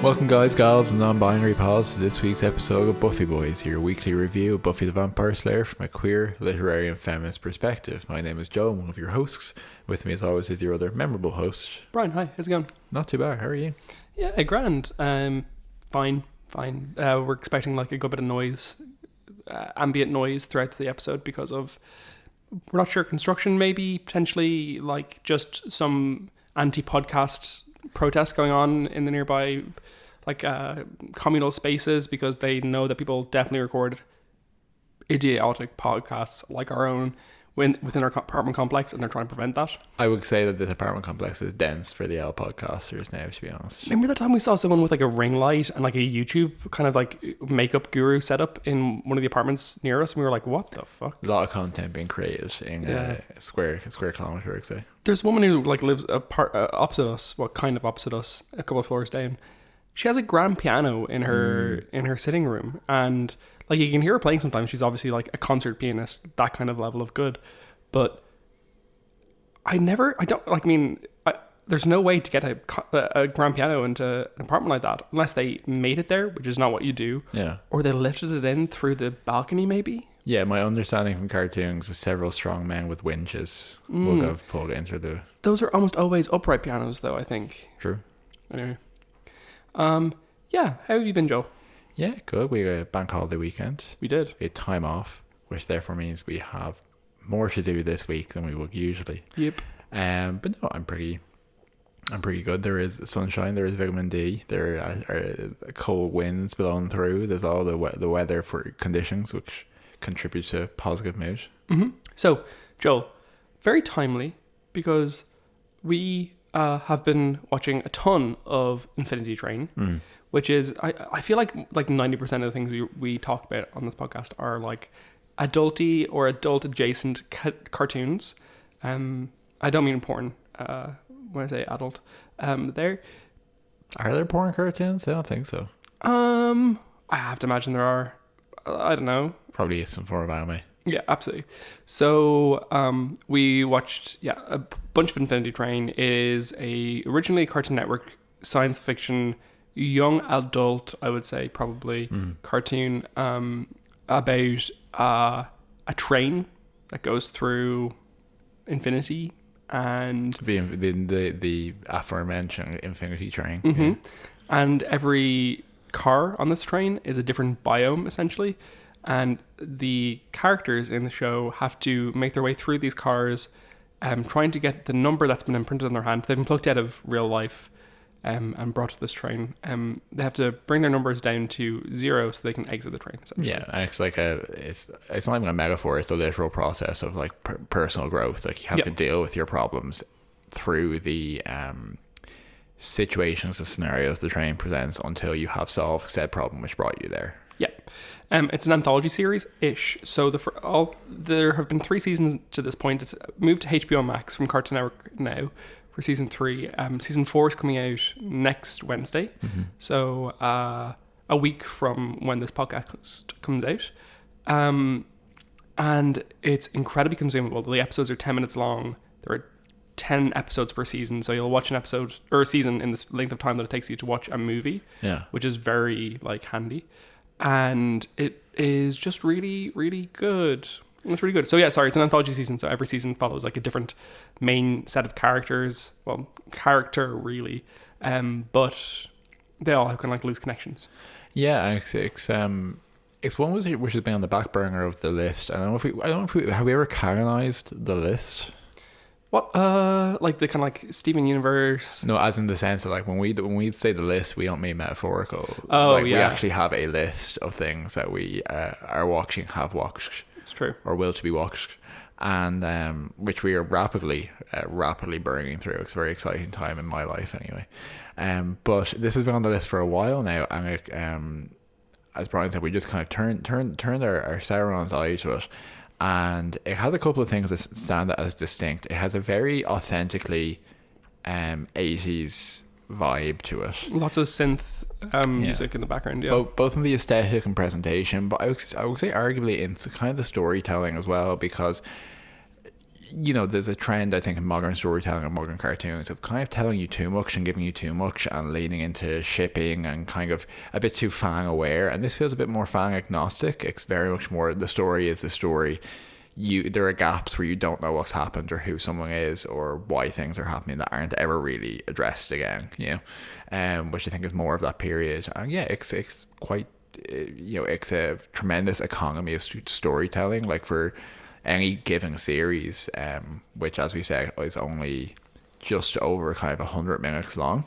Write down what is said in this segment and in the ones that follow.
Welcome guys, gals and non-binary pals to this week's episode of Buffy Boys, your weekly review of Buffy the Vampire Slayer from a queer, literary and feminist perspective. My name is Joe, I'm one of your hosts. With me as always is your other memorable host, Brian. Hi, how's it going? Not too bad, how are you? Yeah, grand. Fine. We're expecting like a good bit of noise, ambient noise throughout the episode because of, we're not sure, construction maybe, potentially like just some anti-podcast protests going on in the nearby like communal spaces, because they know that people definitely record idiotic podcasts like our own within our apartment complex, and they're trying to prevent that. I would say that this apartment complex is dense for the L podcasters now, to be honest. Remember that time we saw someone with like a ring light and like a YouTube kind of like makeup guru setup in one of the apartments near us, and we were like, what the fuck? A lot of content being created in a square kilometre, I'd say. There's a woman who like lives opposite us, kind of opposite us, a couple of floors down. She has a grand piano in her sitting room, and like you can hear her playing sometimes. She's obviously like a concert pianist, that kind of level of good. But there's no way to get a grand piano into an apartment like that unless they made it there, which is not what you do. Yeah. Or they lifted it in through the balcony, maybe. Yeah, my understanding from cartoons is several strong men with winches will have pulled in through the... Those are almost always upright pianos, though, I think. True. Anyway. Yeah, how have you been, Joel? Yeah, good. We had a bank holiday weekend. We did. We had time off, which therefore means we have more to do this week than we would usually. Yep. But no, I'm pretty good. There is sunshine. There is vitamin D. There are cold winds blowing through. There's all the weather for conditions which contribute to positive mood. Mm-hmm. So, Joel, very timely, because we have been watching a ton of Infinity Train, which is, I feel like 90% of the things we talk about on this podcast are like adulty or adult adjacent cartoons. I don't mean porn when I say adult. Are there porn cartoons? I don't think so. I have to imagine there are. I don't know. Probably some form of anime. Yeah, absolutely. So we watched a bunch of Infinity Train. It is originally Cartoon Network science fiction, young adult, I would say probably, cartoon about a train that goes through infinity, and the aforementioned Infinity Train. Mm-hmm. Yeah. And every car on this train is a different biome, essentially. And the characters in the show have to make their way through these cars, trying to get the number that's been imprinted on their hand. They've been plucked out of real life and brought to this train. They have to bring their numbers down to 0 so they can exit the train, essentially. Yeah, and it's like it's not even a metaphor. It's the literal process of like personal growth. Like you have to deal with your problems through the situations and scenarios the train presents until you have solved said problem which brought you there. Yeah. It's an anthology series-ish. So there have been 3 seasons to this point. It's moved to HBO Max from Cartoon Network now for season 3. Season 4 is coming out next Wednesday. Mm-hmm. So a week from when this podcast comes out. And it's incredibly consumable. The episodes are 10 minutes long. There are 10 episodes per season. So you'll watch an episode or a season in this length of time that it takes you to watch a movie. Yeah. Which is very handy. And it is just really, really good. It's really good. So yeah, sorry, it's an anthology season. So every season follows like a different main set of characters. Well, character really, but they all have kind of like loose connections. Yeah, it's one which has been on the back burner of the list. I don't know if we have we ever canonized the list. What, like the kind of like Steven Universe? No, as in the sense that like when we say the list, we don't mean metaphorical. Oh, like, yeah. We actually have a list of things that we are watching, have watched. It's true. Or will to be watched, and which we are rapidly burning through. It's a very exciting time in my life, anyway. But this has been on the list for a while now, and it, as Brian said, we just kind of turned our Sauron's eye to it. And it has a couple of things that stand out as distinct. It has a very authentically 80s vibe to it. Lots of synth music in the background. Yeah. Both in the aesthetic and presentation, but I would say arguably in kind of the storytelling as well, because there's a trend, I think, in modern storytelling and modern cartoons of kind of telling you too much and giving you too much and leaning into shipping and kind of a bit too fan aware. And this feels a bit more fan agnostic. It's very much more the story is the story. There are gaps where you don't know what's happened or who someone is or why things are happening that aren't ever really addressed again, which I think is more of that period. And yeah, it's quite, it's a tremendous economy of storytelling, like for any given series, which, as we said, is only just over kind of 100 minutes long.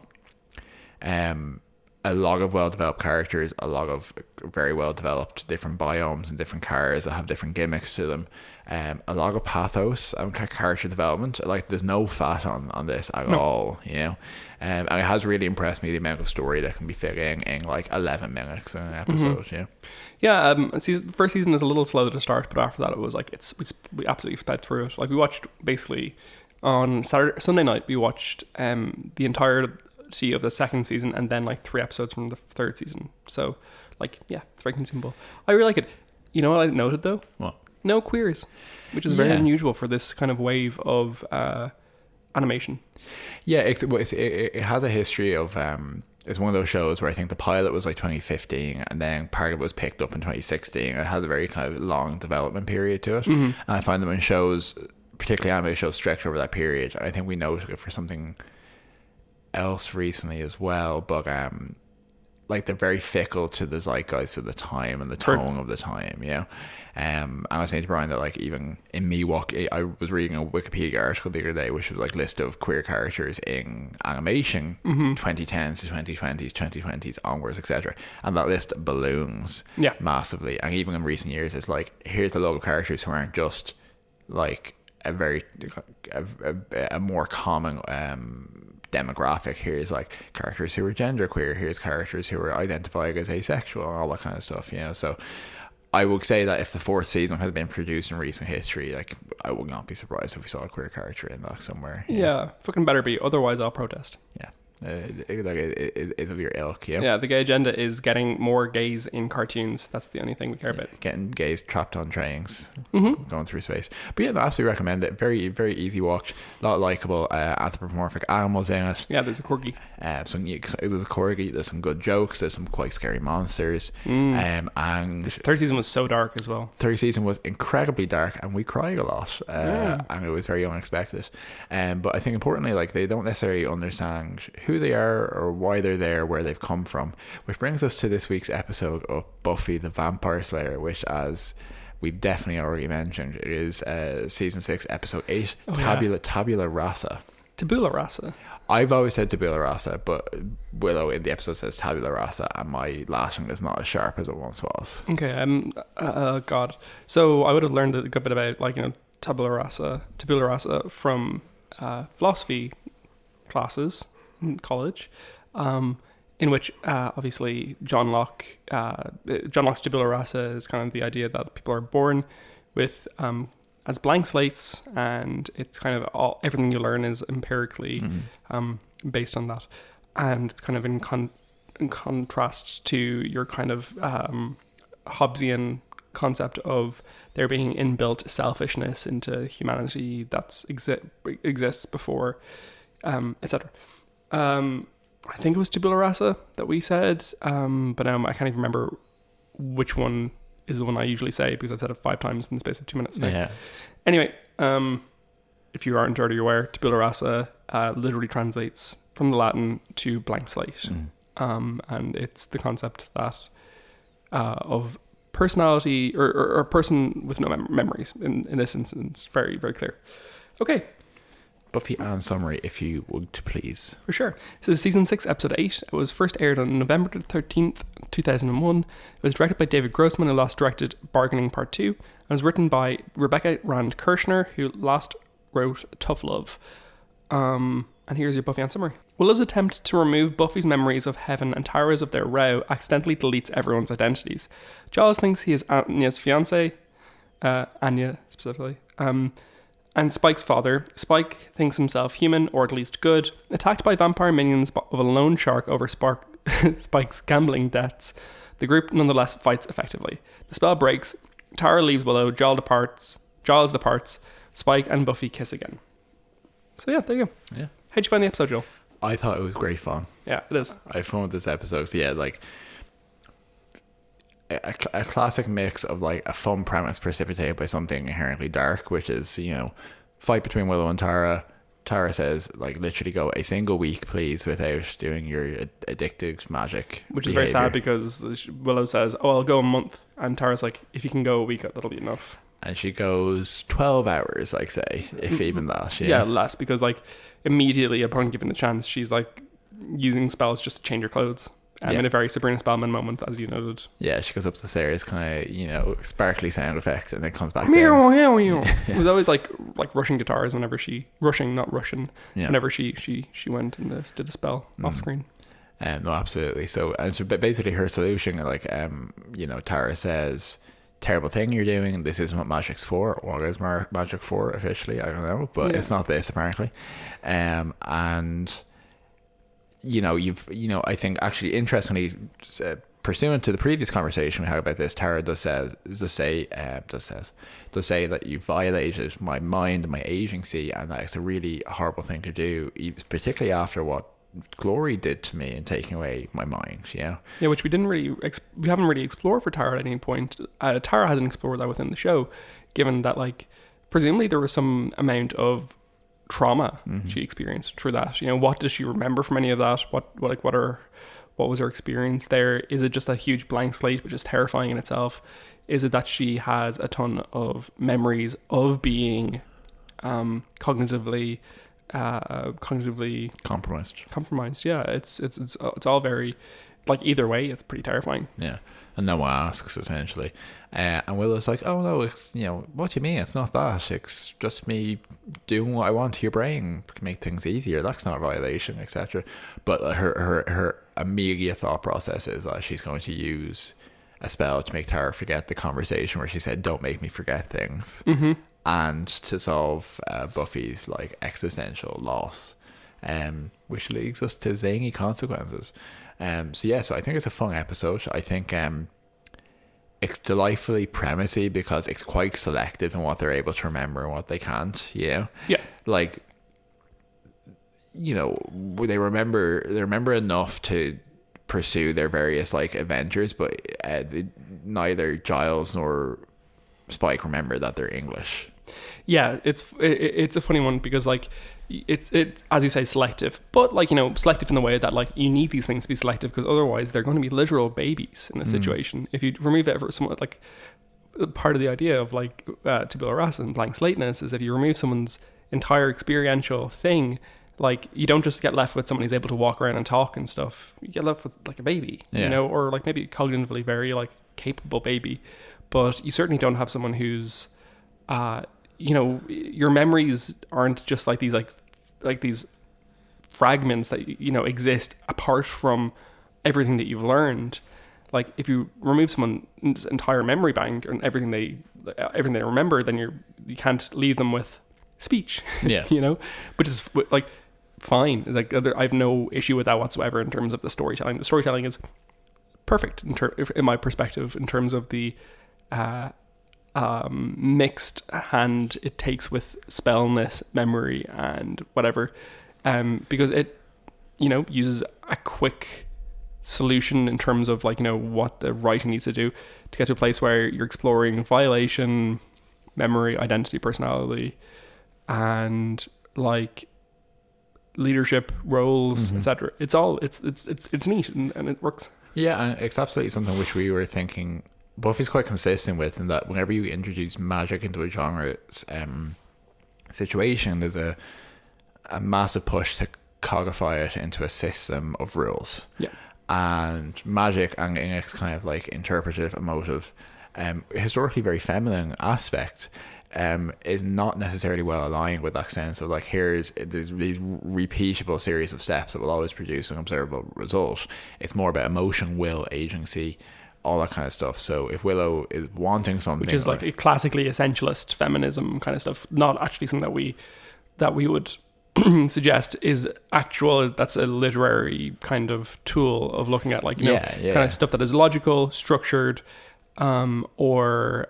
A lot of well-developed characters, a lot of very well-developed different biomes and different cars that have different gimmicks to them. A lot of pathos and character development. Like, there's no fat on this at all, and it has really impressed me the amount of story that can be fit in like 11 minutes in an episode. The first season is a little slow to start, but after that it was like we absolutely sped through it. Like, we watched basically on Sunday night, we watched the entirety of the second season and then like 3 episodes from the third season. So like, yeah, it's very consumable. I really like it. You know what I noted though? What? No queers, which is very unusual for this kind of wave of animation. Yeah, it has a history of it's one of those shows where I think the pilot was like 2015 and then part of it was picked up in 2016. It has a very kind of long development period to it. And I find them in shows, particularly anime shows, stretch over that period. I think we noted it for something else recently as well, but like they're very fickle to the zeitgeist of the time and the tone of the time, I was saying to Brian that like even in Milwaukee, I was reading a Wikipedia article the other day which was like list of queer characters in animation 2010s to 2020s 2020s onwards, etc., and that list balloons massively. And even in recent years it's like, here's the local characters who aren't just like a more common demographic. Here's like characters who are genderqueer, here's characters who are identified as asexual and all that kind of stuff, so I would say that if the 4th season has been produced in recent history, like I would not be surprised if we saw a queer character in that somewhere. Fucking better be, otherwise I'll protest. Is of your ilk, the gay agenda is getting more gays in cartoons. That's the only thing we care about. Getting gays trapped on trains, going through space. But I absolutely recommend it. Very, very easy watch. A lot of likable anthropomorphic animals in it. There's a corgi. There's a corgi. There's some good jokes. There's some quite scary monsters. And this 3rd season was so dark as well. 3rd season was incredibly dark, and we cried a lot. And it was very unexpected. But I think importantly, like, they don't necessarily understand who they are or why they're there, where they've come from, which brings us to this week's episode of Buffy the Vampire Slayer, which, as we've definitely already mentioned, it is season 6 episode 8, Tabula Rasa. Tabula Rasa. I've always said Tabula Rasa, but Willow in the episode says Tabula Rasa, and my Latin is not as sharp as it once was. Okay, God. So I would have learned a good bit about, like, Tabula Rasa from philosophy classes in college, in which obviously John Locke's Tabula Rasa is kind of the idea that people are born with as blank slates, and it's kind of everything you learn is empirically based on that, and it's kind of in contrast to your kind of Hobbesian concept of there being inbuilt selfishness into humanity that exists before, etc. I think it was Tabula Rasa that we said, but now I can't even remember which one is the one I usually say, because I've said it 5 times in the space of 2 minutes now. Yeah. Anyway, if you aren't already aware, Tabula Rasa literally translates from the Latin to blank slate. And it's the concept that of personality or a person with no memories in this instance. Very, very clear. Okay. Buffy and summary, if you would please. For sure. So season 6, episode 8. It was first aired on November 13th, 2001. It was directed by David Grossman, who last directed Bargaining Part 2. And was written by Rebecca Rand Kirshner, who last wrote Tough Love. And here's your Buffy and summary. Willow's attempt to remove Buffy's memories of Heaven and Towers of their row accidentally deletes everyone's identities. Giles thinks he is Anya's fiancé, Anya specifically, and Spike's father. Spike thinks himself human, or at least good. Attacked by vampire minions of a lone shark over Spike's gambling debts, the group nonetheless fights effectively. The spell breaks. Tara leaves Willow. Giles departs. Spike and Buffy kiss again. So yeah, there you go. Yeah. How'd you find the episode, Joel? I thought it was great fun. Yeah, it is. I found this episode, so yeah, like a classic mix of like a fun premise precipitated by something inherently dark, which is, you know, fight between Willow and Tara. Tara says, like, literally go a single week, please, without doing your addictive magic. Which is very sad because Willow says, oh, I'll go a month. And Tara's like, if you can go a week, that'll be enough. And she goes 12 hours, like, say, if even that. Yeah, less, because, like, immediately upon given the chance, she's, like, using spells just to change her clothes. In a very Sabrina Spellman moment, as you noted. Yeah, she goes up the stairs, kind of, you know, sparkly sound effect, and then comes back down. It was always like rushing guitars whenever she... Rushing, not Russian. Yeah. Whenever she went and did a spell off screen. No, absolutely. So basically her solution, like, you know, Tara says, terrible thing you're doing, this isn't what magic's for. What is magic for officially? I don't know, but it's not this apparently. And you know, I think actually interestingly, pursuant to the previous conversation we had about this, Tara does say that you violated my mind and my agency, and that it's a really horrible thing to do, particularly after what Glory did to me in taking away my mind. Yeah, which we haven't really explored for Tara at any point. Tara hasn't explored that within the show, given that, like, presumably there was some amount of trauma she experienced through that. You know, what does she remember from any of that? What was her experience there? Is it just a huge blank slate, which is terrifying in itself? Is it that she has a ton of memories of being cognitively compromised? Yeah, it's all very, like, either way, it's pretty terrifying. Yeah, and no one asks, essentially. And Willow's like, oh no, it's, you know, what do you mean? It's not that. It's just me doing what I want to your brain, make things easier. That's not a violation, etc. But her immediate thought process is that she's going to use a spell to make Tara forget the conversation where she said, don't make me forget things. And to solve Buffy's, like, existential loss, which leads us to zany consequences. So I think it's a fun episode. I think it's delightfully premisey because it's quite selective in what they're able to remember and what they can't. Yeah. Like, you know, they remember enough to pursue their various, like, adventures, but neither Giles nor Spike remember that they're English. Yeah, it's a funny one because, like, it's as you say, selective, but, like, you know, selective in the way that, like, you need these things to be selective because otherwise they're going to be literal babies in this situation. If you remove it, somewhat, like, part of the idea of, like, tabula rasa and blank slateness is if you remove someone's entire experiential thing, like, you don't just get left with someone who's able to walk around and talk and stuff. You get left with, like, a baby, you know, or, like, maybe cognitively very, like, capable baby, but you certainly don't have someone who's you know, your memories aren't just like these fragments that, you know, exist apart from everything that you've learned. Like, if you remove someone's entire memory bank and everything they remember, then you can't leave them with speech. Yeah. You know, which is, like, fine. Like, I have no issue with that whatsoever in terms of the storytelling. The storytelling is perfect in my perspective in terms of the mixed hand it takes with spellness, memory, and whatever, because it, you know, uses a quick solution in terms of, like, you know, what the writing needs to do to get to a place where you're exploring violation, memory, identity, personality, and, like, leadership roles, etc. It's neat and it works. Yeah, and it's absolutely something which we were thinking Buffy's quite consistent with, in that whenever you introduce magic into a genre situation, there's a massive push to codify it into a system of rules. Yeah. And magic, and in its kind of, like, interpretive, emotive, historically very feminine aspect, is not necessarily well aligned with that sense of, like, there's these repeatable series of steps that will always produce an observable result. It's more about emotion, will, agency, all that kind of stuff. So if Willow is wanting something, which is, like, a classically essentialist feminism kind of stuff, not actually something that we would suggest is actual, that's a literary kind of tool of looking at, like, you know, kind of stuff that is logical, structured, or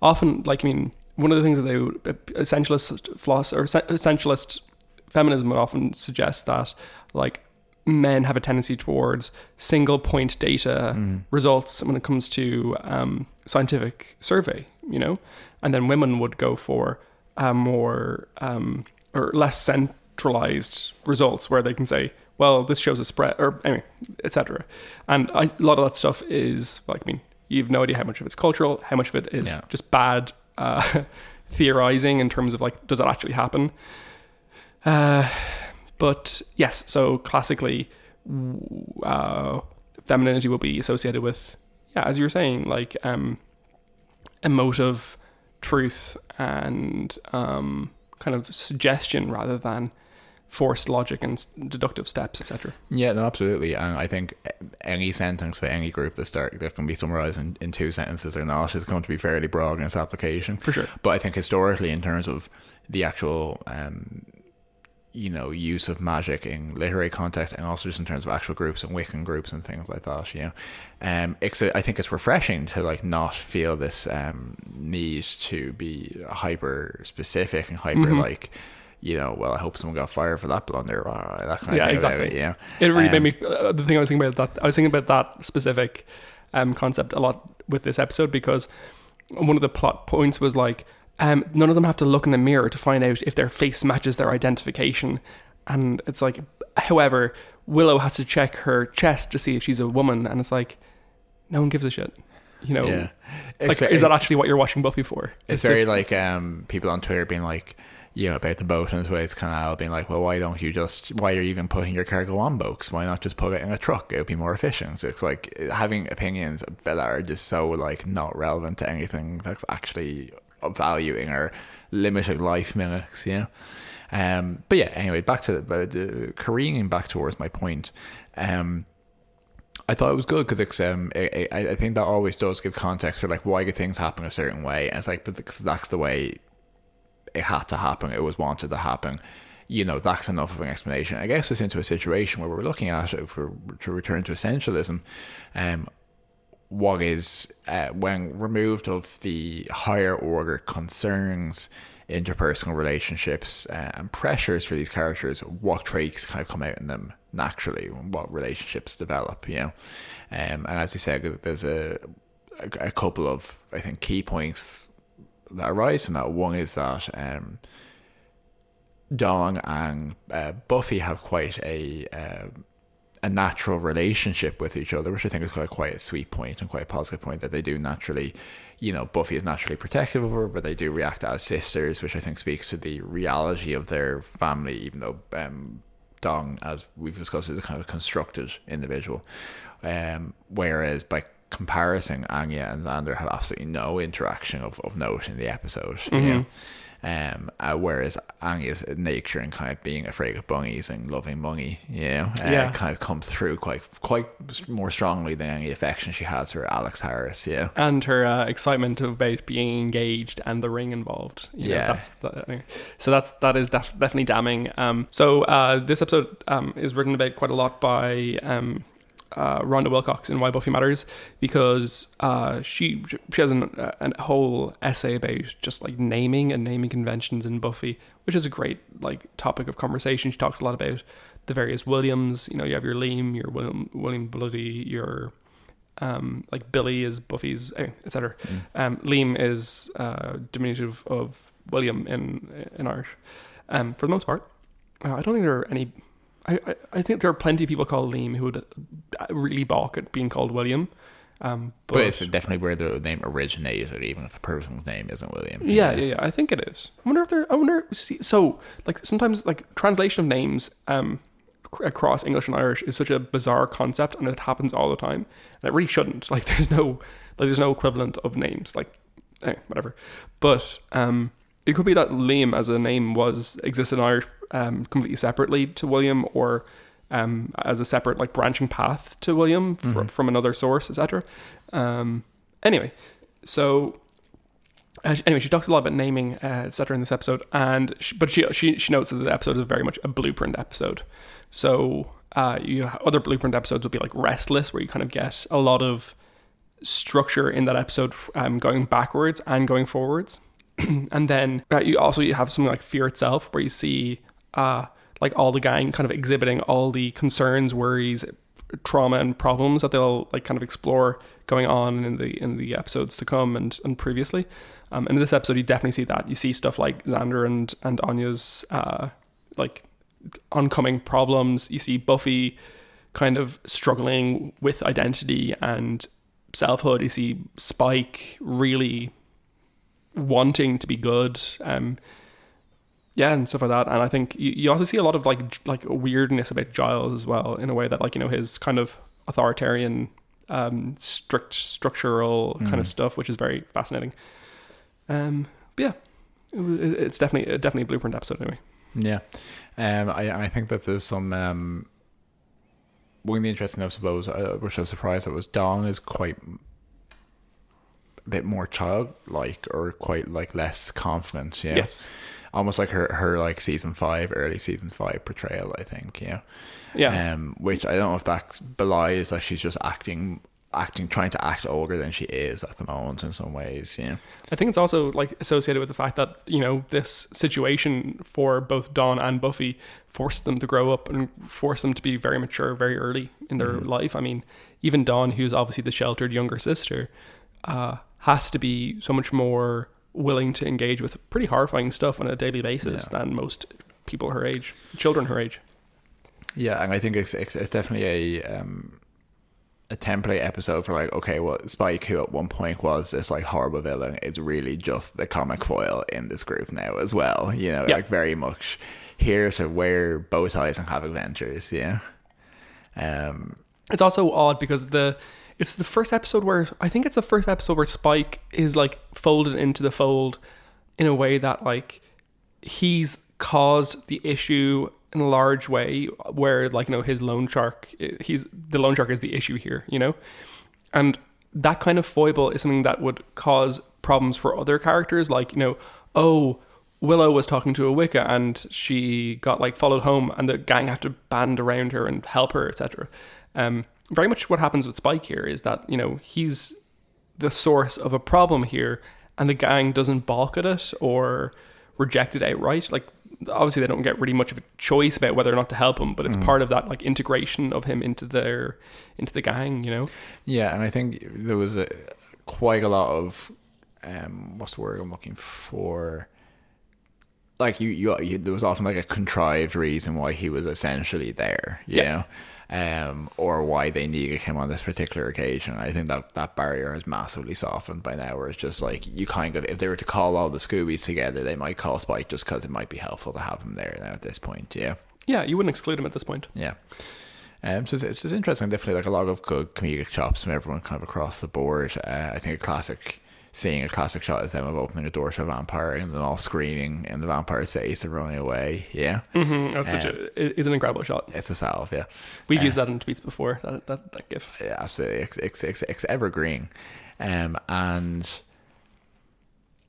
often, like, I mean, one of the things that they would, essentialist feminism would often suggest that like men have a tendency towards single point data results when it comes to scientific survey, and then women would go for more or less centralized results where they can say, well, this shows a spread, or anyway, etc. And a lot of that stuff is like, I mean, you've no idea how much of it's cultural, how much of it is just bad theorizing in terms of like, does that actually happen? But yes, so classically, femininity will be associated with, as you were saying, like emotive truth and kind of suggestion rather than forced logic and deductive steps, etc. Yeah, no, absolutely. And I think any sentence for any group that can be summarized in 2 sentences or not is going to be fairly broad in its application. For sure. But I think historically, in terms of the actual use of magic in literary context, and also just in terms of actual groups and Wiccan groups and things like that, I think it's refreshing to like not feel this need to be hyper specific and hyper like, well, I hope someone got fired for that blunder or that kind of thing. Exactly. About it, It really made me. The thing I was thinking about that specific concept a lot with this episode, because one of the plot points was like, none of them have to look in the mirror to find out if their face matches their identification. And it's like, however, Willow has to check her chest to see if she's a woman. And it's like, no one gives a shit. Like, is that actually what you're watching Buffy for? It's very like people on Twitter being like, about the boat and Suez Canal, being like, well, why are you even putting your cargo on boats? Why not just put it in a truck? It would be more efficient. So it's like having opinions that are just so like not relevant to anything that's actually of value in our limited life minutes, But yeah, anyway, back to careening back towards my point. I thought it was good because it's I think that always does give context for like why do things happen a certain way, and it's like because that's the way it had to happen, it was wanted to happen, that's enough of an explanation. I guess it's into a situation where we're looking at it to return to essentialism, what is when removed of the higher order concerns, interpersonal relationships and pressures for these characters, what traits kind of come out in them naturally, what relationships develop, and as you said, there's a couple of, I think, key points that arise from that. One is that Dawn and Buffy have quite a natural relationship with each other, which I think is quite a sweet point and quite a positive point, that they do naturally, Buffy is naturally protective of her, but they do react as sisters, which I think speaks to the reality of their family, even though Dawn, as we've discussed, is a kind of constructed individual, whereas by comparison, Anya and Xander have absolutely no interaction of note in the episode, whereas Anya's nature and kind of being afraid of bunnies and loving money, kind of comes through quite more strongly than any affection she has for Alex Harris, and her excitement about being engaged and the ring involved. So that is definitely damning. So this episode is written about quite a lot by Rhonda Wilcox in Why Buffy Matters, because she has a whole essay about just like naming and naming conventions in Buffy, which is a great like topic of conversation. She talks a lot about the various Williams. You have your Liam, your William Bloody, your like Billy is Buffy's, etc. Liam is diminutive of William in Irish. For the most part, I don't think there are any. I think there are plenty of people called Liam who would really balk at being called William. But it's definitely where the name originated, even if a person's name isn't William. Yeah, I think it is. I wonder. So, like, sometimes, like, translation of names across English and Irish is such a bizarre concept, and it happens all the time. And it really shouldn't. Like, there's no equivalent of names. Like, whatever. But it could be that Liam as a name existed in Irish completely separately to William, or as a separate like branching path to William from another source, etc. Anyway, she talks a lot about naming, etc. in this episode, but she notes that the episode is very much a blueprint episode. So other blueprint episodes would be like Restless, where you kind of get a lot of structure in that episode, going backwards and going forwards. And then you have something like Fear itself, where you see like all the gang kind of exhibiting all the concerns, worries, trauma and problems that they'll like kind of explore going on in the episodes to come and previously. In this episode, you definitely see that. You see stuff like Xander and Anya's like oncoming problems. You see Buffy kind of struggling with identity and selfhood. You see Spike really wanting to be good. And stuff like that. And I think you also see a lot of like weirdness about Giles as well, in a way that, like, you know, his kind of authoritarian, strict structural kind of stuff, which is very fascinating. But yeah, it's definitely a blueprint episode anyway. Yeah. I think that there's some one of the interesting, I suppose, which I was surprised at, was Dawn is quite a bit more childlike, or quite like less confident. Yeah. Yes. Almost like her like early season 5 portrayal, I think. Yeah. Yeah. Which I don't know if that belies that she's just trying to act older than she is at the moment in some ways. Yeah. I think it's also like associated with the fact that, you know, this situation for both Dawn and Buffy forced them to grow up and forced them to be very mature very early in their life. I mean, even Dawn, who's obviously the sheltered younger sister, has to be so much more willing to engage with pretty horrifying stuff on a daily basis than most people her age, children her age. Yeah, and I think it's definitely a template episode for like, okay, well, Spike, who at one point was this like horrible villain, is really just the comic foil in this group now as well. You know, like very much here to wear bow ties and have adventures. Yeah. It's also odd because it's the first episode where Spike is like folded into the fold in a way that like he's caused the issue in a large way, where, like, you know, his loan shark, the loan shark is the issue here, you know? And that kind of foible is something that would cause problems for other characters, like, you know, oh, Willow was talking to a Wicca and she got like followed home and the gang have to band around her and help her, etc. Very much what happens with Spike here is that, you know, he's the source of a problem here and the gang doesn't balk at it or reject it outright. Like, obviously they don't get really much of a choice about whether or not to help him, but it's part of that like integration of him into the gang, you know? Yeah, and I think there was quite a lot of what's the word I'm looking for? Like you there was often like a contrived reason why he was essentially there, you know? Or why they needed him on this particular occasion. I think that barrier has massively softened by now, where it's just like, you kind of, if they were to call all the Scoobies together, they might call Spike just because it might be helpful to have him there now at this point. Yeah, you wouldn't exclude him at this point. Yeah. So it's just interesting. Definitely like a lot of good comedic chops from everyone kind of across the board. I think seeing a classic shot is them of opening a door to a vampire and then all screaming in the vampire's face and running away. Yeah. That's it's an incredible shot. It's a salve, yeah. We've used that in tweets before, that gif. Yeah, absolutely. It's evergreen. And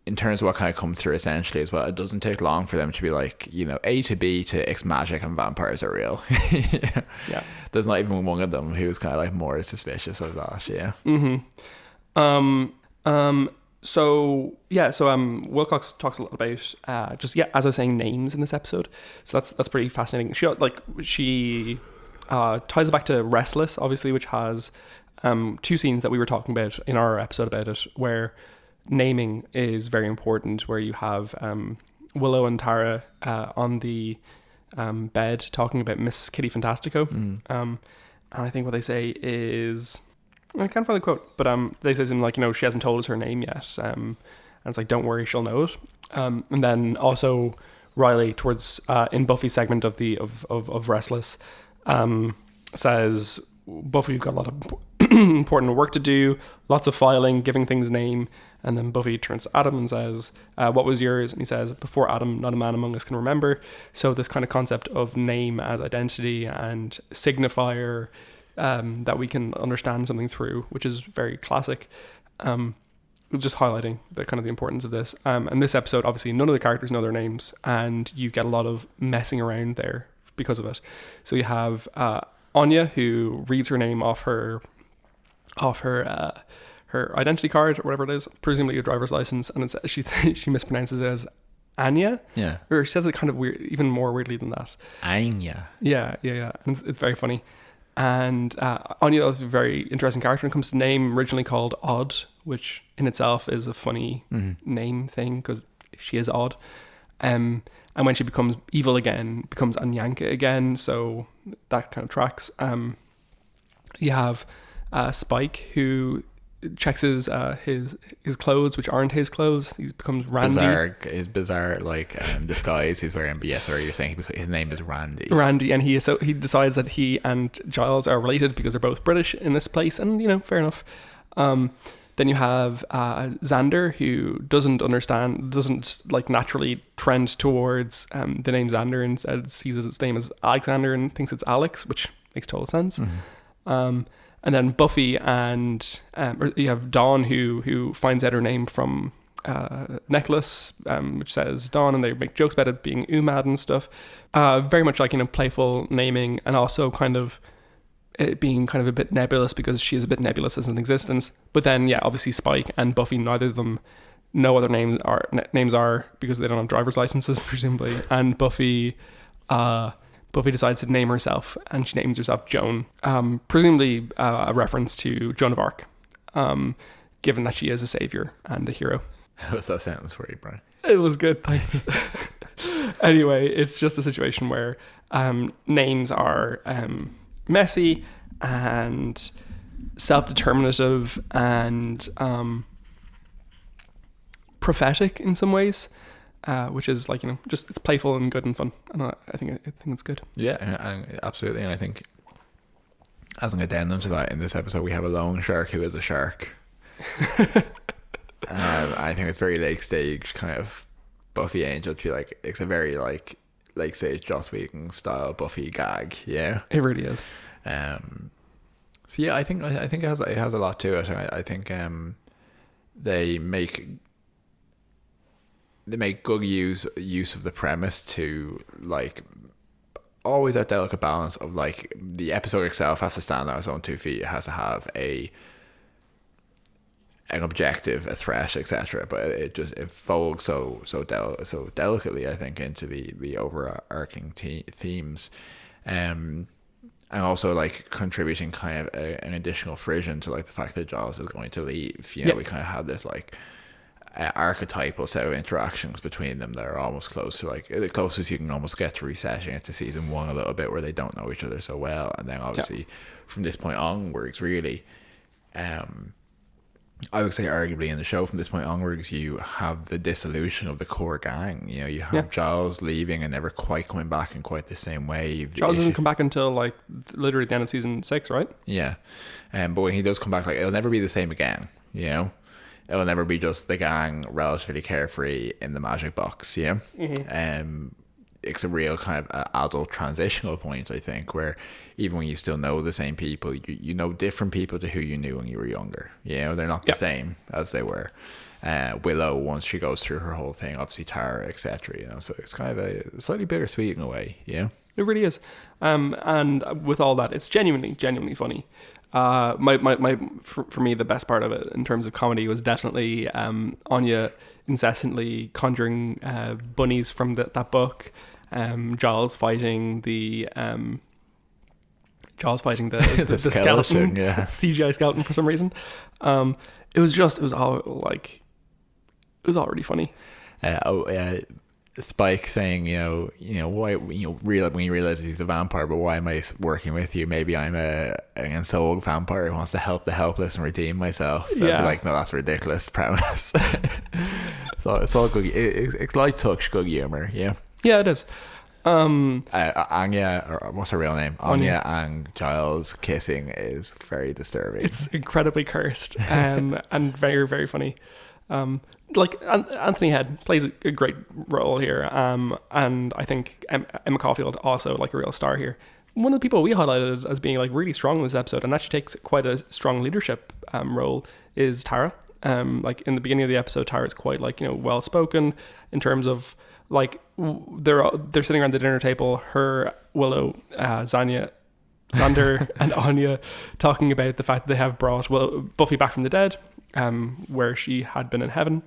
in terms of what kind of comes through essentially as well, it doesn't take long for them to be like, you know, A to B to it's magic and vampires are real. Yeah. There's not even one of them who's kind of like more suspicious of that. Yeah. So Wilcox talks a lot about as I was saying, names in this episode. So that's pretty fascinating. She ties it back to Restless, obviously, which has 2 scenes that we were talking about in our episode about it, where naming is very important, where you have Willow and Tara on the bed talking about Miss Kitty Fantastico. And I think what they say is, I can't find the quote, but they say something like, you know, she hasn't told us her name yet, and it's like, don't worry, she'll know it. And then also Riley towards in Buffy's segment of Restless says, Buffy, you've got a lot of important work to do, lots of filing, giving things name. And then Buffy turns to Adam and says, what was yours? And he says, before Adam, not a man among us can remember. So this kind of concept of name as identity and signifier, that we can understand something through, which is very classic. Just highlighting the kind of the importance of this. And this episode, obviously, none of the characters know their names, and you get a lot of messing around there because of it. So you have Anya, who reads her name off her her identity card or whatever it is, presumably a driver's license, and it's she mispronounces it as Anya. Yeah. Or she says it kind of weird, even more weirdly than that. Anya. Yeah. And it's very funny. And Anya was a very interesting character when it comes to name, originally called Odd, which in itself is a funny name thing because she is odd. And when she becomes evil again, becomes Anyanka again, so that kind of tracks. You have Spike, who checks his clothes, which aren't his clothes. He becomes Randy. His bizarre disguise he's wearing. But yes, you're saying his name is Randy. Randy, and he decides that he and Giles are related because they're both British in this place, and fair enough. Then you have Xander, who doesn't like naturally trend towards the name Xander, and instead sees his name as Alexander and thinks it's Alex, which makes total sense. And then Buffy and or you have Dawn, who finds out her name from necklace, which says Dawn, and they make jokes about it being Umad and stuff. Very much like playful naming, and also kind of it being kind of a bit nebulous because she is a bit nebulous as an existence. But then, yeah, obviously Spike and Buffy, neither of them know what their names are because they don't have driver's licenses, presumably. And Buffy decides to name herself, and she names herself Joan, presumably a reference to Joan of Arc, given that she is a savior and a hero. How was that sentence for you, Brian? It was good, thanks. Anyway, it's just a situation where names are messy and self-determinative and prophetic in some ways. Which is like just it's playful and good and fun, and I think it's good. Yeah, absolutely. And I think as an addendum to that, in this episode we have a lone shark who is a shark. I think it's very late stage kind of Buffy Angel to be like, it's a very like late stage Joss Whedon style Buffy gag. Yeah, it really is. So yeah, I think it has a lot to it. I think they make good use of the premise to like always that delicate balance of like the episode itself has to stand on its own 2 feet. It has to have an objective, a threat, etc. But it folds so delicately, I think, into the overarching themes, and also like contributing kind of an additional frisson to like the fact that Giles is going to leave. We kind of had this like archetypal set of interactions between them that are almost close to like the closest you can almost get to resetting it to season 1 a little bit, where they don't know each other so well. And then obviously from this point onwards, really, I would say arguably in the show from this point onwards, you have the dissolution of the core gang. You have Giles leaving and never quite coming back in quite the same way. Giles doesn't come back until like literally the end of season 6, right? Yeah. But when he does come back, like it'll never be the same again. It'll never be just the gang relatively carefree in the magic box. It's a real kind of adult transitional point, I think, where even when you still know the same people, you know different people to who you knew when you were younger. They're not the same as they were. Willow, once she goes through her whole thing, obviously Tara, etc. So it's kind of a slightly bittersweet in a way. It really is. And with all that, it's genuinely funny. For me, the best part of it in terms of comedy was definitely Anya incessantly conjuring bunnies from that book. Giles fighting the the skeleton, CGI skeleton for some reason. It was all really funny. Spike saying, why, when you realize he's a vampire, but why am I working with you? Maybe I'm an ensouled vampire who wants to help the helpless and redeem myself. I'd be like, no, that's a ridiculous premise. So it's all good. It's light touch, good humor. Yeah, it is. Anya, or what's her real name? Anya and Giles kissing is very disturbing. It's incredibly cursed and very, very funny. Like Anthony Head plays a great role here, and I think Emma Caulfield also like a real star here. One of the people we highlighted as being like really strong in this episode and actually takes quite a strong leadership role is Tara. Like in the beginning of the episode, Tara's quite like well spoken in terms of like they're sitting around the dinner table. Her, Willow, Xander, and Anya talking about the fact that they have brought Buffy back from the dead. where she had been in heaven.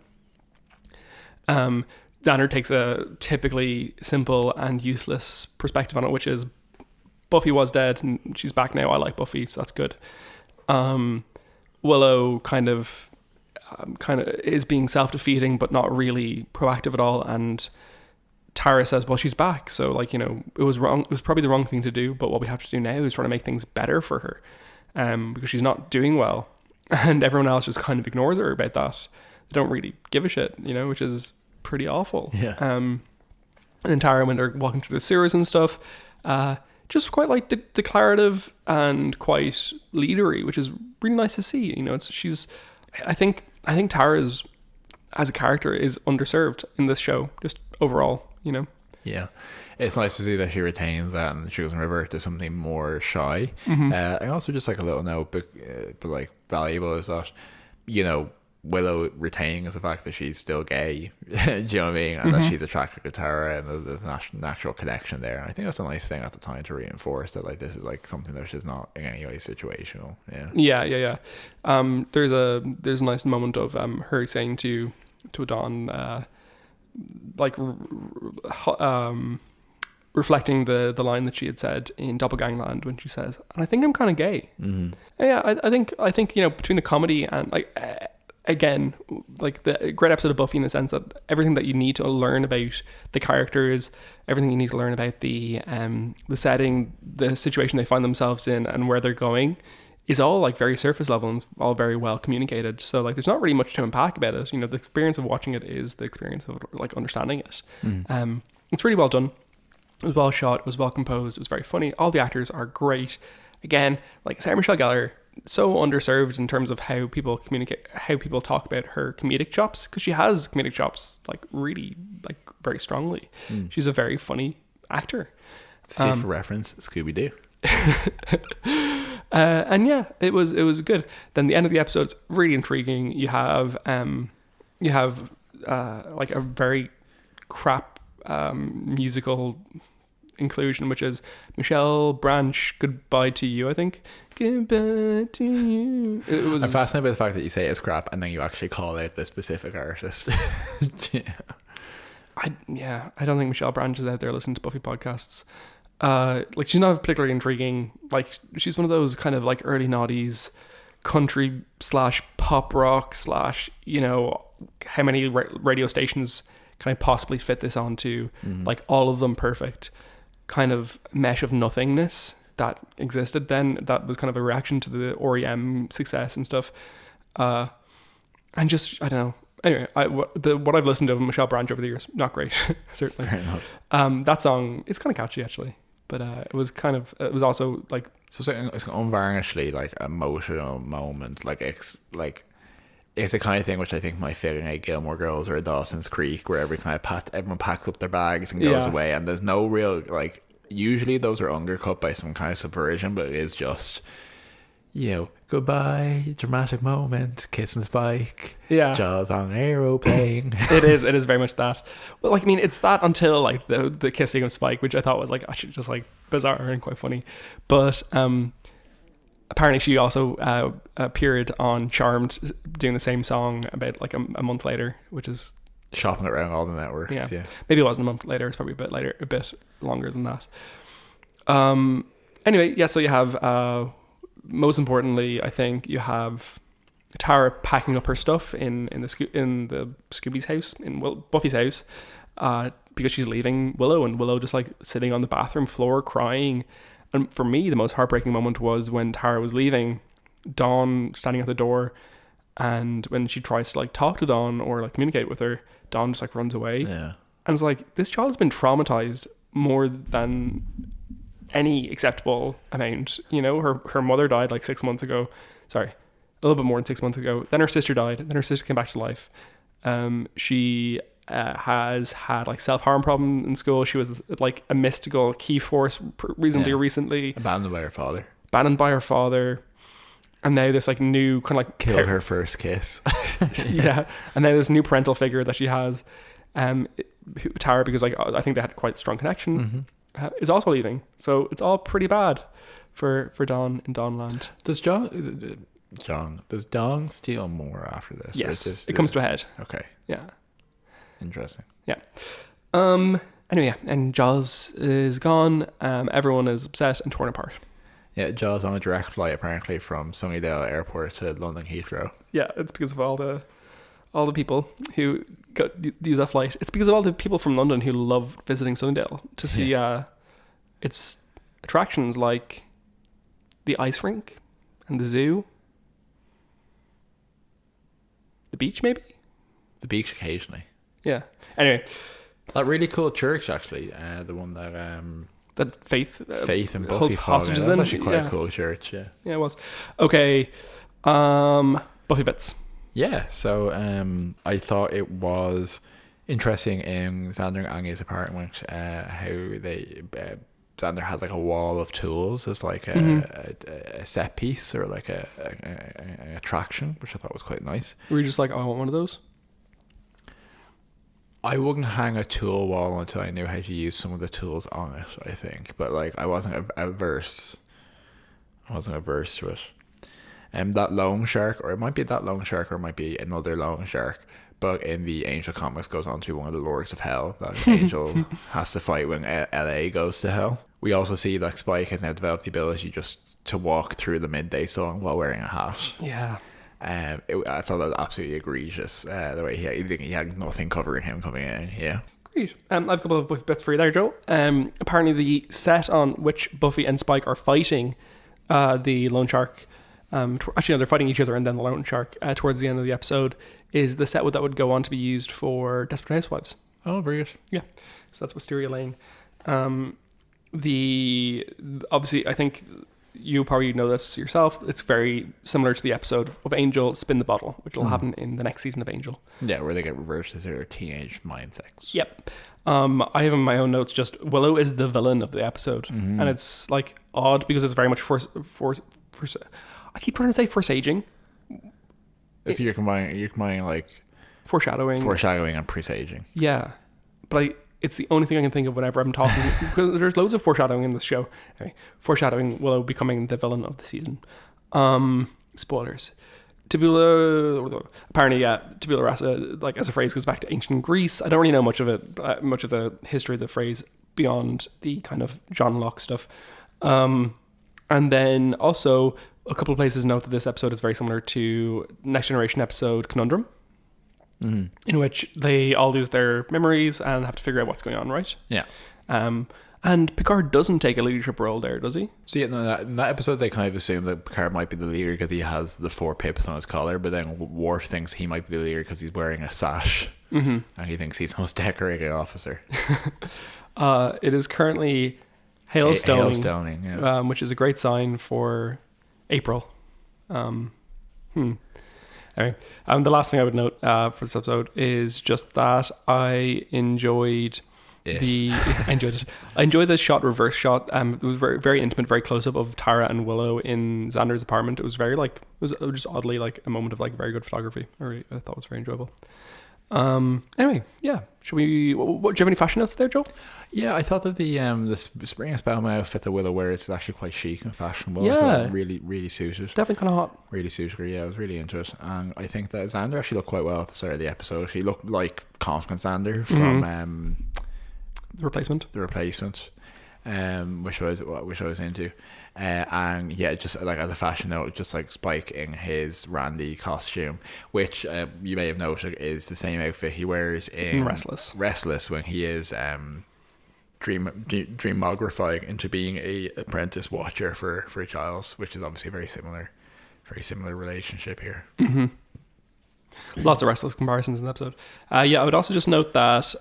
Danner takes a typically simple and useless perspective on it, which is Buffy was dead and she's back now. I like Buffy, so that's good. Willow kind of is being self-defeating, but not really proactive at all. And Tara says, well, she's back. So like, it was wrong. It was probably the wrong thing to do. But what we have to do now is try to make things better for her, because she's not doing well. And everyone else just kind of ignores her about that. They don't really give a shit, which is pretty awful. Yeah. And then Tara, when they're walking through the sewers and stuff, just quite like declarative and quite leadery, which is really nice to see. I think Tara's as a character is underserved in this show, just overall. Yeah, it's nice to see that she retains that and she doesn't revert to something more shy. And also just like a little note, but like valuable is that Willow retaining is the fact that she's still gay. Do you know what I mean? And that she's attracted to Tara, and there's a natural connection there. And I think that's a nice thing at the time to reinforce that like this is like something that is not in any way situational. Yeah. There's a nice moment of her saying to Dawn, reflecting the line that she had said in Doppelgangland when she says, and I think I'm kind of gay. Yeah, I think between the comedy and again, like the great episode of Buffy in the sense that everything that you need to learn about the characters, everything you need to learn about the setting, the situation they find themselves in, and where they're going, is all like very surface level and all very well communicated. So like, there's not really much to unpack about it. The experience of watching it is the experience of like understanding it. It's really well done. It was well shot. It was well composed. It was very funny. All the actors are great. Again, like Sarah Michelle Gellar, so underserved in terms of how people communicate, how people talk about her comedic chops, because she has comedic chops like really like very strongly. She's a very funny actor. See for reference, Scooby-Doo. And yeah, it was good. Then the end of the episode's really intriguing. You have like a very crap musical inclusion, which is Michelle Branch, Goodbye to You, I think. Goodbye to You. I'm fascinated by the fact that you say it's crap and then you actually call out the specific artist. I don't think Michelle Branch is out there listening to Buffy podcasts. Like, she's not particularly intriguing. Like, she's one of those kind of like early noughties country / pop rock / how many radio stations can I possibly fit this onto? Like, all of them perfect kind of mesh of nothingness that existed then. That was kind of a reaction to the REM success and stuff. And just, I don't know. Anyway, what I've listened to of Michelle Branch over the years, not great, certainly. Fair enough. That song is kind of catchy actually, but it was also like, so it's unvarnishedly like emotional moment. Like it's the kind of thing which I think might fit in a Gilmore Girls or a Dawson's Creek, where everyone packs up their bags and goes away, and there's no real like. Usually those are undercut by some kind of subversion, but it is just, goodbye, dramatic moment, kiss and Spike, Jaws on an aeroplane. It is very much that. Well, like, I mean, it's that until like the kissing of Spike, which I thought was like actually just like bizarre and quite funny. But apparently she also appeared on Charmed doing the same song about like a month later, which is shopping it around all the networks. Yeah. Maybe it wasn't a month later, it's probably a bit later, a bit longer than that. Anyway, yeah, so you have most importantly, I think you have Tara packing up her stuff in the Scoobies house, in Buffy's house, because she's leaving Willow, and Willow just like sitting on the bathroom floor crying. And for me, the most heartbreaking moment was when Tara was leaving, Dawn standing at the door, and when she tries to like talk to Dawn or like communicate with her, Dawn just like runs away. Yeah. And it's like, this child has been traumatized more than any acceptable amount. Her mother died like 6 months ago. Sorry, a little bit more than 6 months ago. Then her sister died. Then her sister came back to life. She has had like self-harm problem in school. She was like a mystical key force recently. Abandoned by her father. And now this like new kind of like killed her first kiss. Yeah. And now this new parental figure that she has, Tara, because like I think they had quite a strong connection, is also leaving. So it's all pretty bad for Dawn in Dawnland. Does John Does Dong steal more after this? Yes, it comes to a head. Okay. Yeah. Interesting. Yeah. Anyway, yeah, and Jaws is gone. Everyone is upset and torn apart. Yeah, Jaws on a direct flight apparently from Sunnydale Airport to London Heathrow. Yeah, it's because of all the people who use that flight. It's because of all the people from London who love visiting Sunnydale to see its attractions like the ice rink and the zoo, the beach maybe. The beach occasionally. Yeah. Anyway, that really cool church actually, the one that that Faith and Buffy holds hostages in. That's actually quite a cool church. Yeah. Yeah, it was. Okay. Buffy Bits. Yeah, so I thought it was interesting in Xander and Anya's apartment how they Xander has like a wall of tools as like a set piece or like an attraction, which I thought was quite nice. Were you just like, oh, I want one of those? I wouldn't hang a tool wall until I knew how to use some of the tools on it, I think. But like I wasn't averse to it. That loan shark, or it might be that loan shark, or it might be another loan shark, but in the Angel comics goes on to be one of the Lords of Hell that Angel has to fight when LA goes to hell. We also see that Spike has now developed the ability just to walk through the midday sun while wearing a hat. Yeah. I thought that was absolutely egregious, the way he had nothing covering him coming in. Yeah. Great. I have a couple of Buffy bits for you there, Joe. Apparently the set on which Buffy and Spike are fighting the lone shark, actually no, they're fighting each other and then the lone shark towards the end of the episode, is the set that would go on to be used for Desperate Housewives. Oh, very good. Yeah. So that's Wisteria Lane. Obviously, I think you probably know this yourself. It's very similar to the episode of Angel Spin the Bottle, which will happen in the next season of Angel. Yeah, where they get reversed as their teenage mind sex. Yep. I have in my own notes just Willow is the villain of the episode, and it's like odd because it's very much I keep trying to say forsaging. So you're combining like foreshadowing and presaging. Yeah, but it's the only thing I can think of whenever I'm talking. Because there's loads of foreshadowing in this show. Anyway, foreshadowing Willow becoming the villain of the season. Spoilers. Apparently, Tabula Rasa, like as a phrase, goes back to ancient Greece. I don't really know much of it, much of the history of the phrase beyond the kind of John Locke stuff. And then also a couple of places note that this episode is very similar to Next Generation episode Conundrum. In which they all lose their memories and have to figure out what's going on, right? Yeah. And Picard doesn't take a leadership role there, does he? So yeah, no, in that episode they kind of assume that Picard might be the leader because he has the 4 pips on his collar, but then Worf thinks he might be the leader because he's wearing a sash, and he thinks he's the most decorated officer. It is currently hailstoning, yeah. Which is a great sign for April. Anyway, the last thing I would note for this episode is just that I enjoyed it. I enjoyed the reverse shot. It was very, very intimate, very close up of Tara and Willow in Xander's apartment. It was very it was just oddly like a moment of like very good photography. I thought it was very enjoyable. Anyway, yeah. Should we? Do you have any fashion notes there, Joe? Yeah, I thought that the Spring and Spellman outfit that Willow wears is actually quite chic and fashionable. Yeah, I thought it really, really suited. Definitely kind of hot. Really suited her. Yeah, I was really into it, and I think that Xander actually looked quite well at the start of the episode. He looked like confident Xander from The Replacement. Which I was into. And yeah, just like as a fashion note, just like Spike in his Randy costume, which you may have noted is the same outfit he wears in Restless when he is dreamographying into being a apprentice watcher for Giles, which is obviously a very similar relationship here. Lots of Restless comparisons in the episode. I would also just note that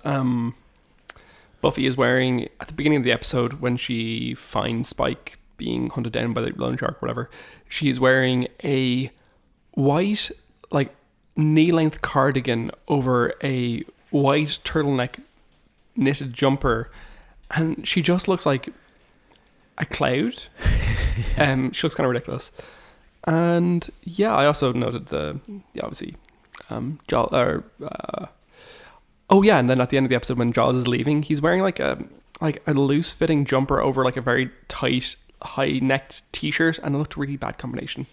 Buffy is wearing, at the beginning of the episode when she finds Spike being hunted down by the lone shark, whatever, she's wearing a white, like, knee-length cardigan over a white turtleneck knitted jumper, and she just looks like a cloud. She looks kind of ridiculous. And yeah, I also noted obviously and then at the end of the episode when Giles is leaving, he's wearing like a loose fitting jumper over like a very tight high necked t-shirt, and it looked a really bad combination.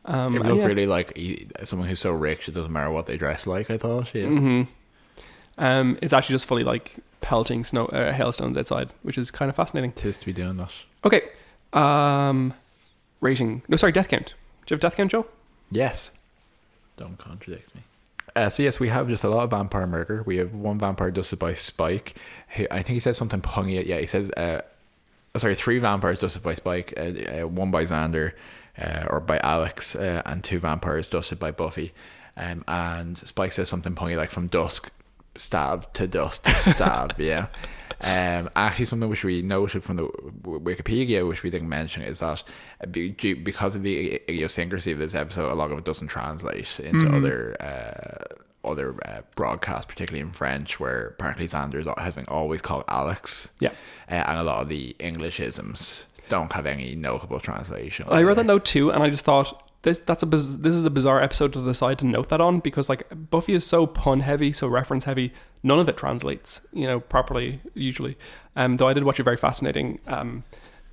It looked really like someone who's so rich it doesn't matter what they dress like, I thought. Yeah. It's actually just fully like pelting snow hailstones outside, which is kind of fascinating. Tis to be doing that. Okay. Rating. No, sorry, death count. Do you have death count, Joe? Yes. Don't contradict me. So yes, we have just a lot of vampire murder. We have one vampire dusted by Spike. I think he said something pungy. Yeah, he says, 3 vampires dusted by Spike, one by Xander, or by Alex, and 2 vampires dusted by Buffy. And Spike says something pungy like from dusk stab to dust stab. Yeah. Actually, something which we noted from the Wikipedia, which we didn't mention, is that because of the idiosyncrasy of this episode, a lot of it doesn't translate into other broadcasts, particularly in French, where apparently Xander has been always called Alex. Yeah. And a lot of the Englishisms don't have any notable translation. I read that note too, and I just thought this is a bizarre episode to decide to note that on, because like Buffy is so pun heavy, so reference heavy, none of it translates, properly usually. Though I did watch a very fascinating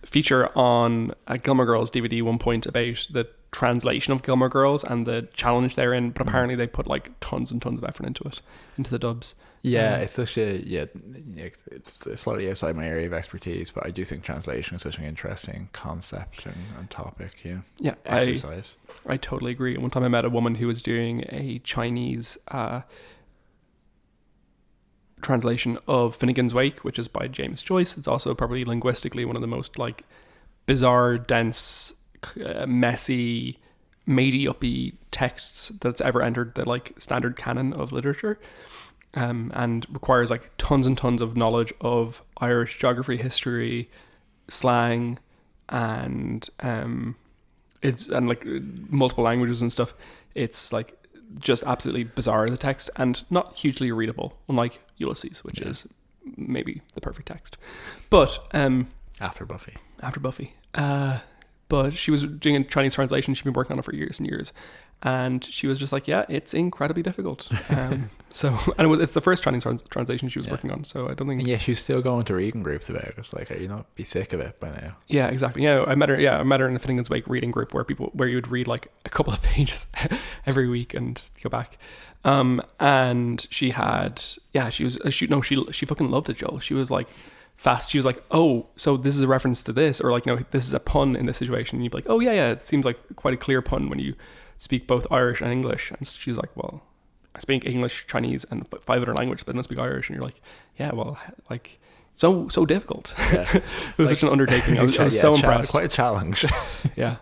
feature on Gilmore Girls DVD one point about the translation of Gilmore Girls and the challenge therein, but apparently they put like tons and tons of effort into the dubs. Yeah, it's such it's slightly outside my area of expertise, but I do think translation is such an interesting concept and topic. Yeah, exercise. I totally agree. One time I met a woman who was doing a Chinese translation of Finnegan's Wake, which is by James Joyce. It's also probably linguistically one of the most like bizarre, dense, messy, made-uppy texts that's ever entered the like standard canon of literature. And requires like tons and tons of knowledge of Irish geography, history, slang, and like multiple languages and stuff. It's like just absolutely bizarre, the text, and not hugely readable, unlike Ulysses, which is maybe the perfect text. But after Buffy. But she was doing a Chinese translation. She'd been working on it for years and years. And she was just like, yeah, it's incredibly difficult. And it's the first Chinese translation she was working on. So I don't think. Yeah, she's still going to reading groups about it. Like, you not be sick of it by now. Yeah, exactly. Yeah, I met her in a Finnegan's Wake reading group where you would read like a couple of pages every week and go back. And she fucking loved it, Joel. She was like fast. She was like, oh, so this is a reference to this, or like, this is a pun in this situation. And you'd be like, oh yeah, it seems like quite a clear pun when you speak both Irish and English. And she's like, well, I speak English, Chinese, and 5 other languages, but I don't speak Irish. And you're like, yeah, well, like, so difficult. Yeah. It was such an undertaking. I was so impressed. Quite a challenge. Yeah.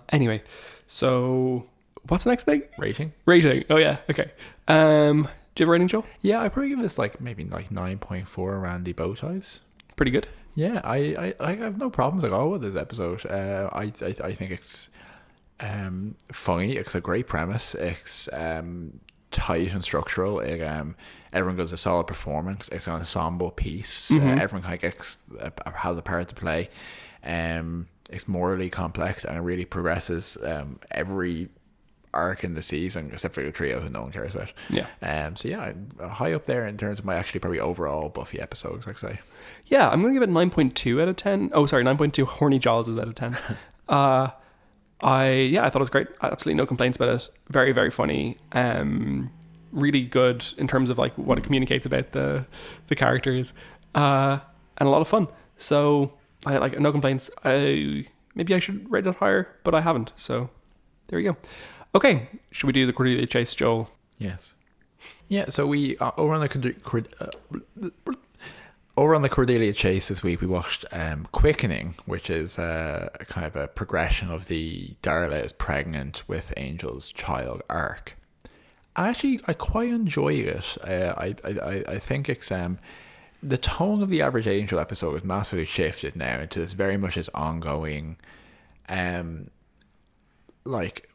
Anyway, so what's the next thing? Rating. Oh yeah. Okay. Do you have a rating, Joe? Yeah, I'd probably give this like maybe like 9.4 Randy bow ties. Pretty good. Yeah, I have no problems at all with this episode. I think it's funny. It's a great premise. It's tight and structural. Everyone does a solid performance. It's an ensemble piece. Everyone kind of has a part to play. It's morally complex and it really progresses every arc in the season, except for the trio who no one cares about. Yeah. So yeah, high up there in terms of my actually probably overall Buffy episodes, I'd say. Yeah, I'm gonna give it 9.2 out of 10. Oh, sorry, 9.2 horny jaws is out of 10. I thought it was great. Absolutely no complaints about it. Very, very funny. Really good in terms of like what it communicates about the characters, and a lot of fun. So I like no complaints. Maybe I should rate it higher, but I haven't. So there you go. Okay, should we do the Cordelia Chase, Joel? Yes. Yeah. So we over on the Cordelia Chase this week, we watched Quickening, which is kind of a progression of the Darla is pregnant with Angel's child arc. I quite enjoy it. I think it's the tone of the average Angel episode is massively shifted now into this very much this ongoing like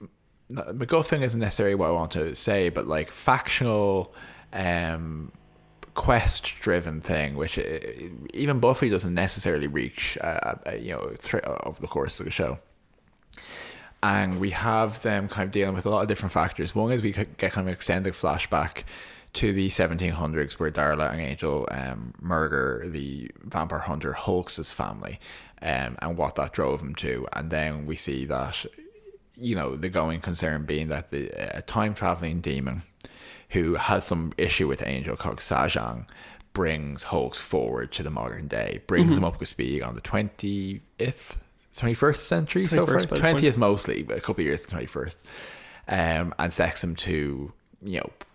MacGuffin isn't necessarily what I want to say, but like factional quest-driven thing, which even Buffy doesn't necessarily reach, over the course of the show. And we have them kind of dealing with a lot of different factors. One is we get kind of an extended flashback to the 1700s where Darla and Angel murder the vampire hunter Hulk's family, and what that drove him to. And then we see that the going concern being that a time traveling demon who has some issue with Angel called Sajang brings Hulks forward to the modern day, brings them up to speed on the 21st century so far. 20th mostly, but a couple of years to 21st. And sets him to,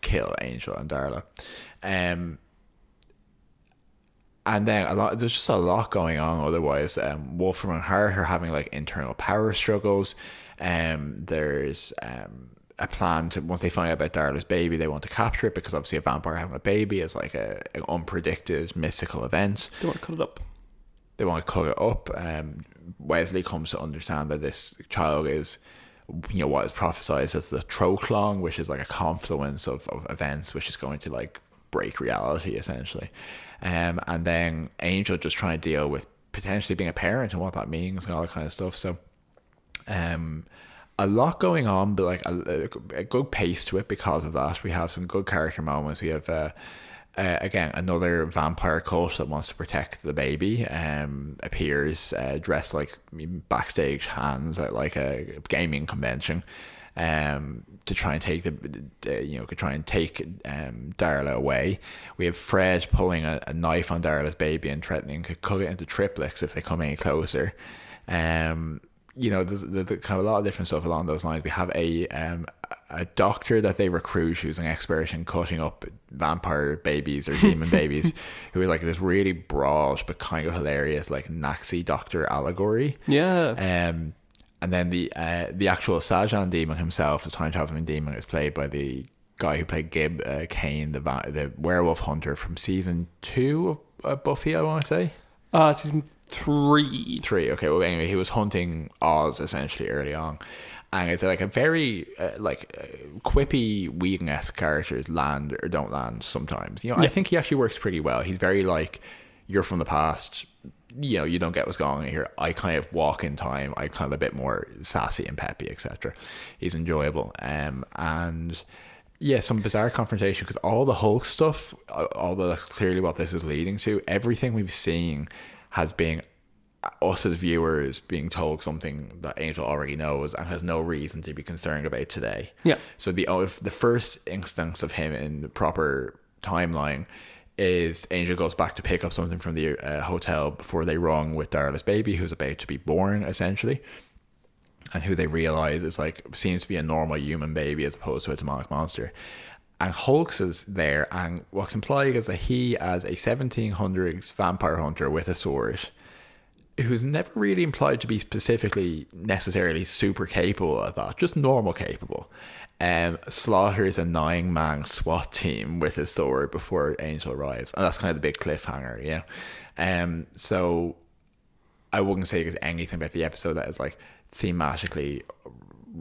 kill Angel and Darla. And then there's just a lot going on otherwise. Wolfram and her are having like internal power struggles. There's a plan to, once they find out about Darla's baby, they want to capture it, because obviously a vampire having a baby is like an unpredicted mystical event. They want to cut it up. Wesley comes to understand that this child is, what is prophesized as the Troclong, which is like a confluence of events which is going to like break reality essentially. And then Angel just trying to deal with potentially being a parent and what that means and all that kind of stuff. So a lot going on, but like a good pace to it because of that. We have some good character moments. We have again another vampire cult that wants to protect the baby appears dressed like backstage hands at like a gaming convention to try and take Darla away. We have Fred pulling a knife on Darla's baby and threatening to cut it into triplets if they come any closer. There's kind of a lot of different stuff along those lines. We have a doctor that they recruit who's an expert in cutting up vampire babies or demon babies, who is like this really broad but kind of hilarious like Nazi doctor allegory. Yeah. And then the actual Sajan demon himself, the time traveling demon, is played by the guy who played Gib Kane, the werewolf hunter from season 2 of Buffy, I want to say. Season 3. Okay, well anyway, he was hunting Oz essentially early on, and it's like a very quippy Whedon-esque characters land or don't land sometimes. I think he actually works pretty well. He's very like, you're from the past, you don't get what's going on here. I kind of walk in time. I kind of a bit more sassy and peppy, etc. He's enjoyable, and some bizarre confrontation, because all the Hulk stuff, although that's clearly what this is leading to, everything we've seen has been us as viewers being told something that Angel already knows and has no reason to be concerned about today. Yeah. So the first instance of him in the proper timeline is Angel goes back to pick up something from the hotel before they rung with Darla's baby, who's about to be born essentially, and who they realize is like seems to be a normal human baby as opposed to a demonic monster. And Hulks is there, and what's implied is that he, as a 1700s vampire hunter with a sword, who's never really implied to be specifically necessarily super capable at that, just normal capable, slaughters a 9-man SWAT team with his sword before Angel arrives. And that's kind of the big cliffhanger, yeah. So I wouldn't say there's anything about the episode that is like thematically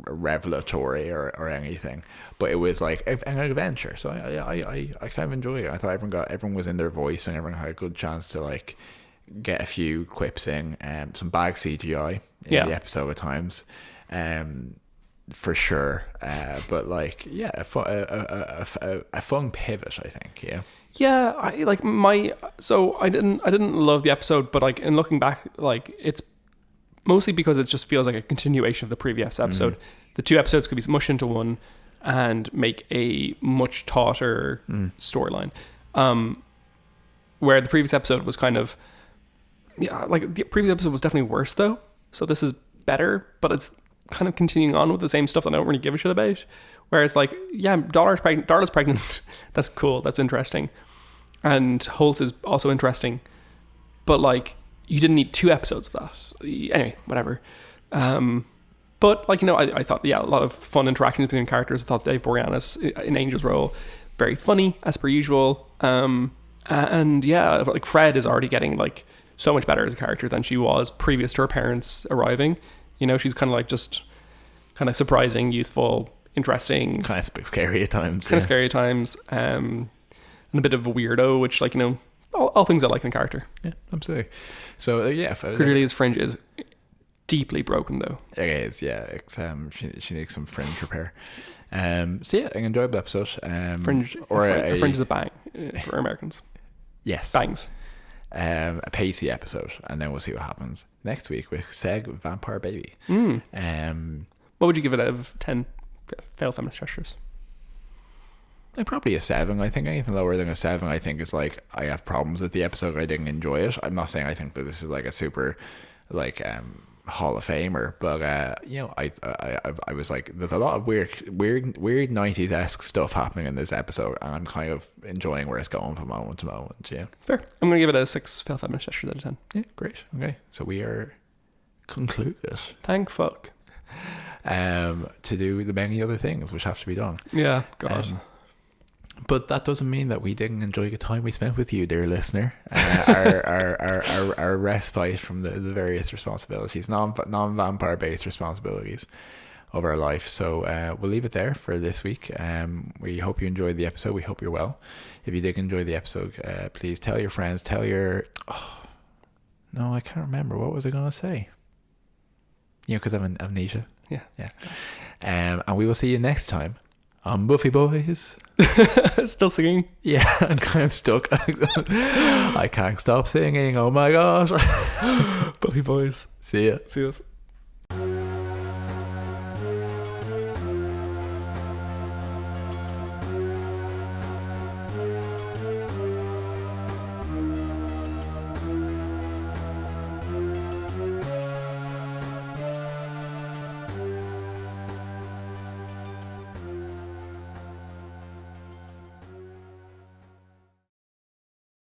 revelatory or anything, but it was like an adventure. So I kind of enjoyed it. I thought everyone was in their voice and everyone had a good chance to like get a few quips in, some bad CGI in the episode at times, for sure. But like, a fun pivot, I think. Yeah, I like I didn't love the episode, but like in looking back, like it's mostly because it just feels like a continuation of the previous episode. The two episodes could be mushed into one and make a much tauter storyline. Where the previous episode was kind of, like the previous episode was definitely worse though. So this is better, but it's kind of continuing on with the same stuff that I don't really give a shit about. Whereas like, Darla's pregnant. That's cool. That's interesting. And Holt is also interesting. But like, you didn't need 2 episodes of that. Anyway, whatever. But like, I thought, a lot of fun interactions between characters. I thought Dave Boreanaz in Angel's role, very funny as per usual. And like Fred is already getting like so much better as a character than she was previous to her parents arriving. She's kind of like just kind of surprising, useful, interesting. Kind of scary at times. And a bit of a weirdo, which like, all things I like in a character. Yeah, absolutely. So Cordelia's fringe is deeply broken though. It is, yeah. It's, she needs some fringe repair. An enjoyable episode. Fringe is a bang for Americans. Yes. Bangs. A pacey episode, and then we'll see what happens next week with Seg Vampire Baby. What would you give it out of 10 failed feminist gestures? Like probably a 7. I think anything lower than a 7, I think is like I have problems with the episode. I didn't enjoy it. I'm not saying I think that this is like a super like Hall of Famer, but you know, I was like, there's a lot of weird 90s-esque stuff happening in this episode, and I'm kind of enjoying where it's going from moment to moment. Yeah, fair. I'm gonna give it a 6 failed feminist gestures out of 10. Yeah, great. Okay, so we are concluded. Thank fuck. To do the many other things which have to be done. Yeah, God. But that doesn't mean that we didn't enjoy the time we spent with you, dear listener. Our respite from the various responsibilities, non-vampire based responsibilities of our life. So we'll leave it there for this week. We hope you enjoyed the episode. We hope you're well. If you did enjoy the episode, please tell your friends. Tell your... Oh, no, I can't remember. What was I going to say? You know, because I'm amnesia. Yeah. And we will see you next time on Buffy Boys. Still singing? Yeah, I'm kind of stuck. I can't stop singing. Oh my gosh. Buffy Boys. See ya. See us.